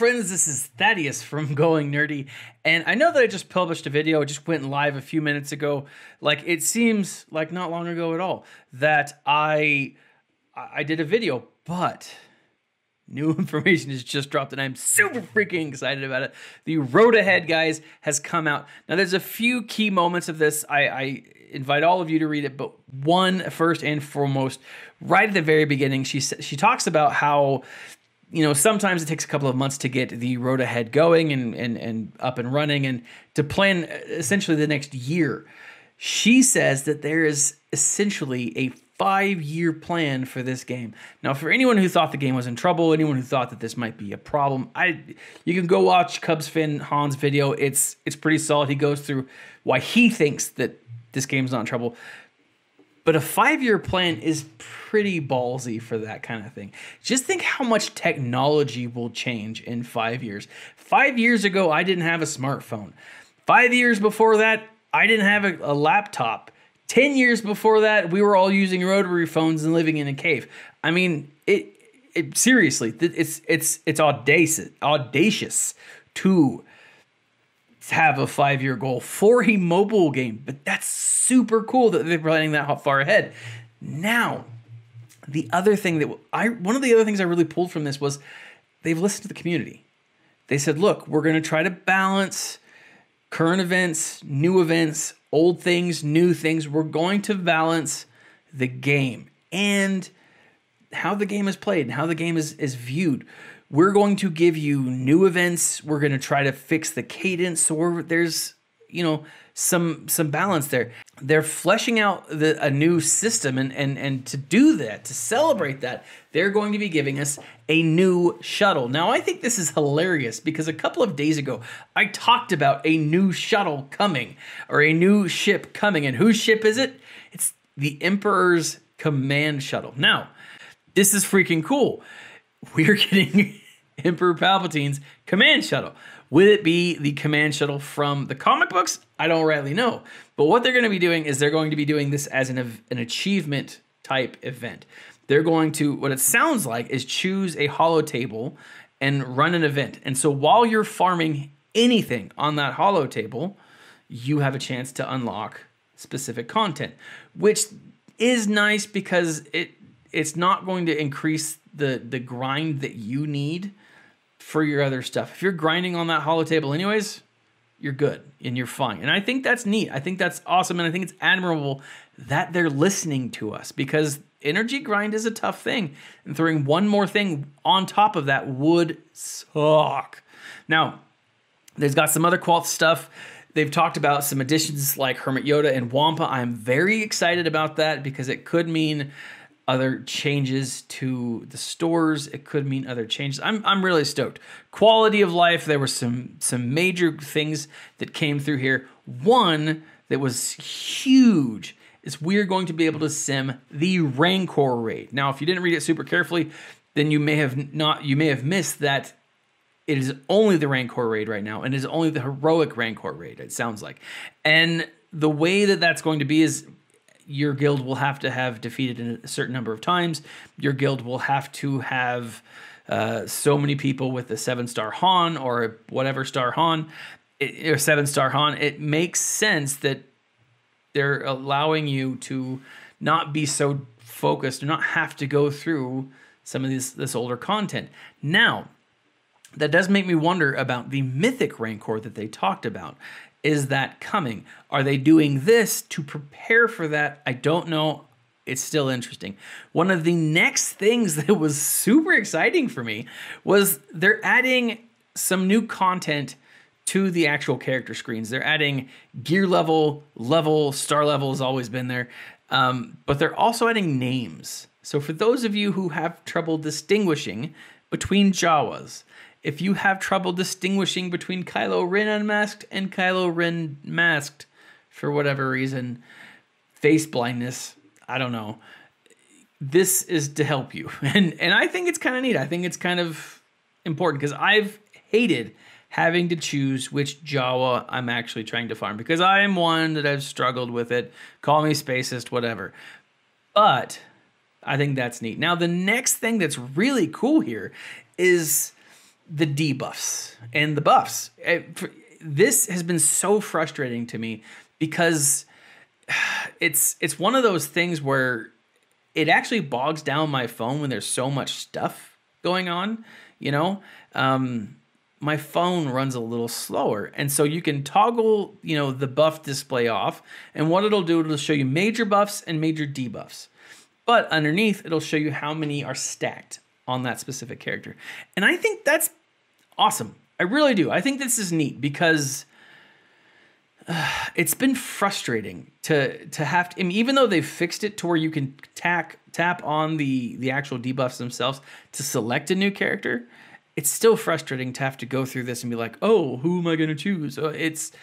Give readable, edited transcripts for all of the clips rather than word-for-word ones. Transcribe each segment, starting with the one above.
friends, this is Thaddeus from Going Nerdy, and I know that I just published a video, it just went live a few minutes ago. Like, it seems like not long ago at all that I did a video, but new information has just dropped and I'm super freaking excited about it. The road ahead, guys, has come out. Now, there's a few key moments of this. I invite all of you to read it, but one, first and foremost, right at the very beginning, she talks about how, you know, sometimes it takes a couple of months to get the road ahead going and up and running and to plan essentially the next year. She says that there is essentially a 5-year plan for this game. Now, for anyone who thought the game was in trouble, anyone who thought that this might be a problem, you can go watch Cubs fan Han's video. It's pretty solid. He goes through why he thinks that this game's not in trouble. But a 5-year plan is pretty ballsy for that kind of thing. Just think how much technology will change in 5 years. 5 years ago, I didn't have a smartphone. 5 years before that, I didn't have a laptop. 10 years before that, we were all using rotary phones and living in a cave. I mean, seriously, it's audacious to have a 5-year goal for a mobile game, but that's super cool that they're planning that far ahead. Now, the other thing that one of the other things I really pulled from this was they've listened to the community. They said, look, we're going to try to balance current events, new events, old things, new things. We're going to balance the game and how the game is played and how the game is viewed. We're going to give you new events. We're going to try to fix the cadence so there's, you know, some balance there. They're fleshing out a new system, and to do that, to celebrate that, they're going to be giving us a new shuttle. Now, I think this is hilarious because a couple of days ago, I talked about a new shuttle coming, or a new ship coming, and whose ship is it? It's the Emperor's command shuttle. Now, this is freaking cool. We're getting Emperor Palpatine's command shuttle. Will it be the command shuttle from the comic books? I don't rightly know. But what they're going to be doing is they're going to be doing this as an achievement type event. They're going to, what it sounds like, is choose a holo table and run an event. And so while you're farming anything on that holo table, you have a chance to unlock specific content, which is nice because it's not going to increase the grind that you need for your other stuff. If you're grinding on that holo table anyways, you're good and you're fine. And I think that's neat. I think that's awesome. And I think it's admirable that they're listening to us because energy grind is a tough thing. And throwing one more thing on top of that would suck. Now, there's got some other Quoth stuff. They've talked about some additions like Hermit Yoda and Wampa. I'm very excited about that because it could mean other changes to the stores. It could mean other changes. I'm really stoked. Quality of life, there were some major things that came through here. One that was huge is we're going to be able to sim the Rancor raid. Now, if you didn't read it super carefully, then you may have missed that it is only the Rancor raid right now, and it is only the heroic Rancor raid, it sounds like. And the way that that's going to be is your guild will have to have defeated a certain number of times. Your guild will have to have so many people with the 7-star Han or whatever star Han, or 7-star Han. It makes sense that they're allowing you to not be so focused, or not have to go through some of this older content. Now, that does make me wonder about the mythic Rancor that they talked about. Is that coming? Are they doing this to prepare for that? I don't know. It's still interesting. One of the next things that was super exciting for me was they're adding some new content to the actual character screens. They're adding gear level, star level has always been there, but they're also adding names. So for those of you who have trouble distinguishing between Jawas, if you have trouble distinguishing between Kylo Ren unmasked and Kylo Ren masked for whatever reason, face blindness, I don't know, this is to help you. And I think it's kind of neat. I think it's kind of important because I've hated having to choose which Jawa I'm actually trying to farm because I am one that I've struggled with it. Call me spacist, whatever. But I think that's neat. Now, the next thing that's really cool here is the debuffs and the buffs. This has been so frustrating to me because it's one of those things where it actually bogs down my phone when there's so much stuff going on, you know? My phone runs a little slower. And so you can toggle, you know, the buff display off. And what it'll do, it'll show you major buffs and major debuffs. But underneath, it'll show you how many are stacked on that specific character. And I think that's awesome. I really do. I think this is neat because it's been frustrating to have to, I mean, even though they've fixed it to where you can tap on the actual debuffs themselves to select a new character, it's still frustrating to have to go through this and be like, oh, who am I going to choose? It's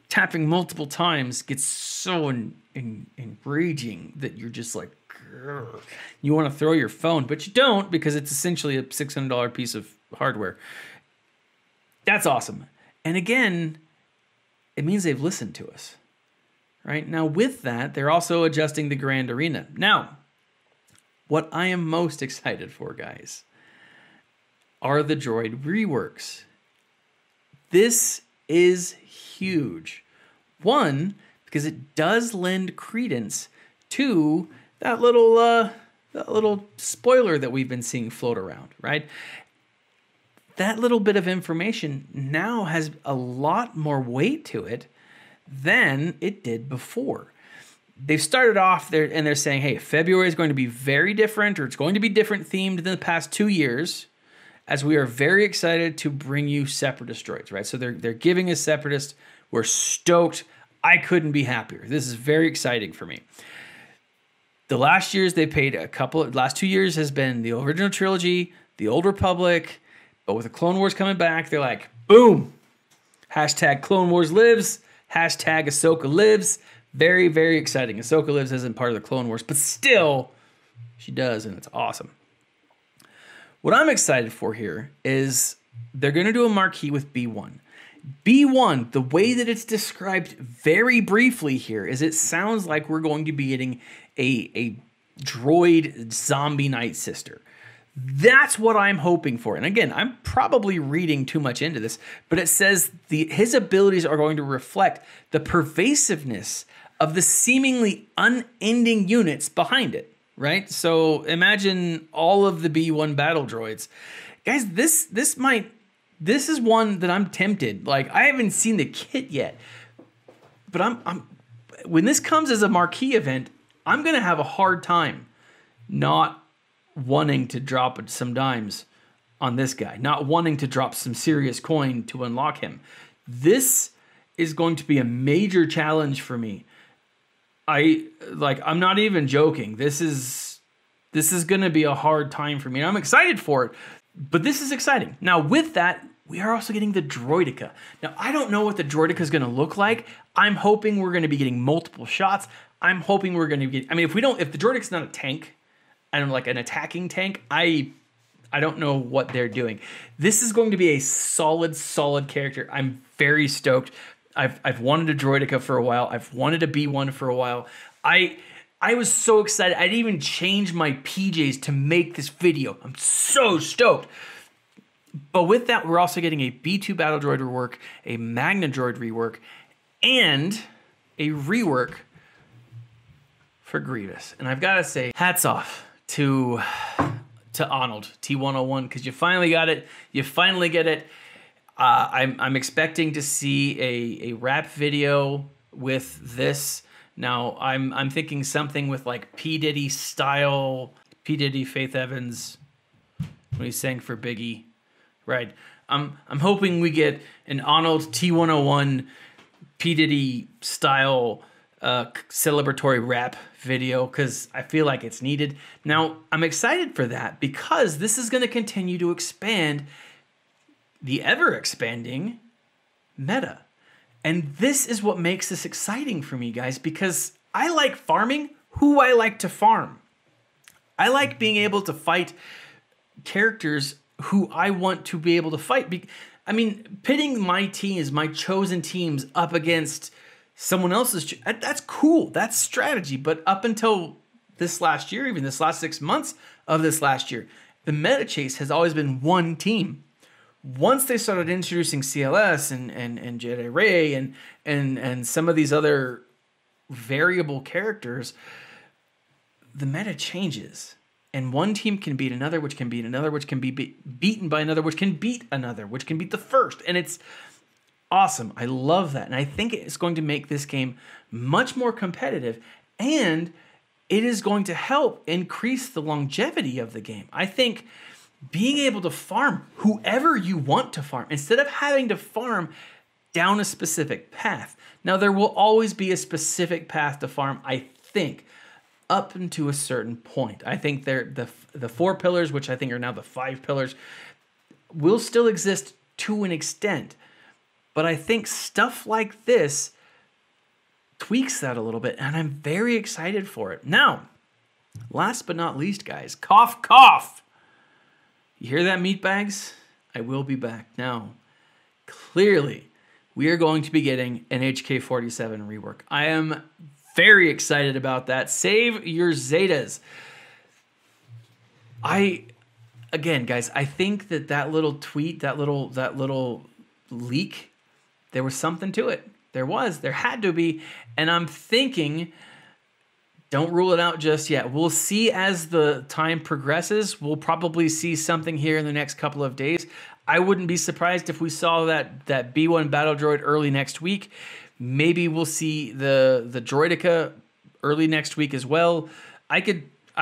tapping multiple times gets so enraging that you're just like, grr. You want to throw your phone, but you don't because it's essentially a $600 piece of hardware. That's awesome. And again, it means they've listened to us, right? Now with that, they're also adjusting the Grand Arena. Now, what I am most excited for, guys, are the Droid Reworks. This is huge. One, because it does lend credence to that little spoiler that we've been seeing float around, right? That little bit of information now has a lot more weight to it than it did before. They've started off there and they're saying, hey, February is going to be very different, or it's going to be different themed than the past 2 years, as we are very excited to bring you Separatist droids, right? So they're giving us Separatist. We're stoked. I couldn't be happier. This is very exciting for me. The last years they paid last 2 years has been the original trilogy, the Old Republic, but with the Clone Wars coming back, they're like, boom, hashtag Clone Wars lives, hashtag Ahsoka lives. Very, very exciting. Ahsoka lives isn't part of the Clone Wars, but still, she does, and it's awesome. What I'm excited for here is they're going to do a marquee with B1. B1, the way that it's described very briefly here is it sounds like we're going to be getting a droid zombie Night Sister. That's what I'm hoping for. And again, I'm probably reading too much into this, but it says his abilities are going to reflect the pervasiveness of the seemingly unending units behind it, right? So imagine all of the B1 battle droids. Guys, this is one that I'm tempted. Like, I haven't seen the kit yet, but I'm when this comes as a marquee event, I'm going to have a hard time not wanting to drop some dimes on this guy, not wanting to drop some serious coin to unlock him. This is going to be a major challenge for me. I'm not even joking. This is going to be a hard time for me. I'm excited for it, but this is exciting. Now with that, we are also getting the Droideka. Now, I don't know what the Droideka is going to look like. I'm hoping we're going to be getting multiple shots. I'm hoping we're going to get, I mean, if the Droideka is not a tank, and like an attacking tank, I don't know what they're doing. This is going to be a solid character. I'm very stoked. I've wanted a Droideka for a while. I've wanted a B1 for a while. I was so excited. I didn't even change my PJs to make this video. I'm so stoked. But with that, we're also getting a B2 Battle Droid rework, a Magna Droid rework, and a rework for Grievous. And I've got to say, hats off to Arnold T101, because you finally got it. You finally get it. I'm expecting to see a rap video with this. Now I'm thinking something with like P Diddy style, P Diddy, Faith Evans when he sang for Biggie, right? I'm hoping we get an Arnold T101 P Diddy style celebratory rap video, because I feel like it's needed. Now, I'm excited for that because this is going to continue to expand the ever-expanding meta. And this is what makes this exciting for me, guys, because I like farming who I like to farm. I like being able to fight characters who I want to be able to fight. I mean, pitting my teams, my chosen teams, up against someone else's, that's cool. That's strategy. But up until this last year, even this last 6 months of this last year, the meta chase has always been one team. once they started introducing CLS and Jedi Ray and some of these other variable characters, the meta changes. And one team can beat another, which can beat another, which can be beaten by another, which can beat another, which can beat the first. And it's awesome. I love that. And I think it's going to make this game much more competitive. And it is going to help increase the longevity of the game. I think being able to farm whoever you want to farm, instead of having to farm down a specific path. Now, there will always be a specific path to farm, I think, up into a certain point. I think the 4 pillars, which I think are now the 5 pillars, will still exist to an extent. But I think stuff like this tweaks that a little bit, and I'm very excited for it. Now, last but not least, guys, cough, cough. You hear that, meatbags? I will be back. Now, clearly, we are going to be getting an HK47 rework. I am very excited about that. Save your Zetas. Again, guys, I think that little tweet, that little leak, there was something to it. There had to be. And I'm thinking, don't rule it out just yet. We'll see as the time progresses. We'll probably see something here in the next couple of days. I wouldn't be surprised if we saw that B1 battle droid early next week. Maybe we'll see the droidica early next week as well. I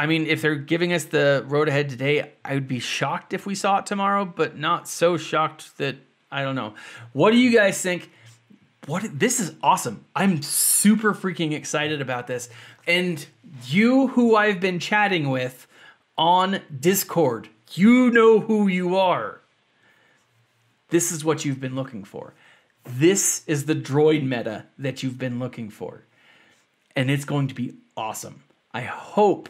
mean, if they're giving us the road ahead today, I would be shocked if we saw it tomorrow, but not so shocked that, I don't know. What do you guys think? This is awesome. I'm super freaking excited about this. And you who I've been chatting with on Discord, you know who you are. This is what you've been looking for. This is the droid meta that you've been looking for. And it's going to be awesome. I hope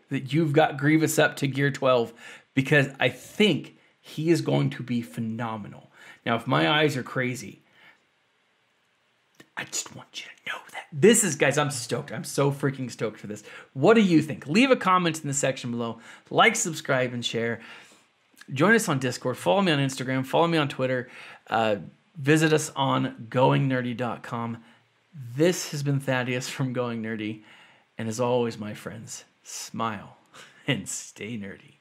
that you've got Grievous up to gear 12, because I think he is going to be phenomenal. Now, if my eyes are crazy, I just want you to know that. This is, guys, I'm stoked. I'm so freaking stoked for this. What do you think? Leave a comment in the section below. Like, subscribe, and share. Join us on Discord. Follow me on Instagram. Follow me on Twitter. Visit us on goingnerdy.com. This has been Thaddeus from Going Nerdy. And as always, my friends, smile and stay nerdy.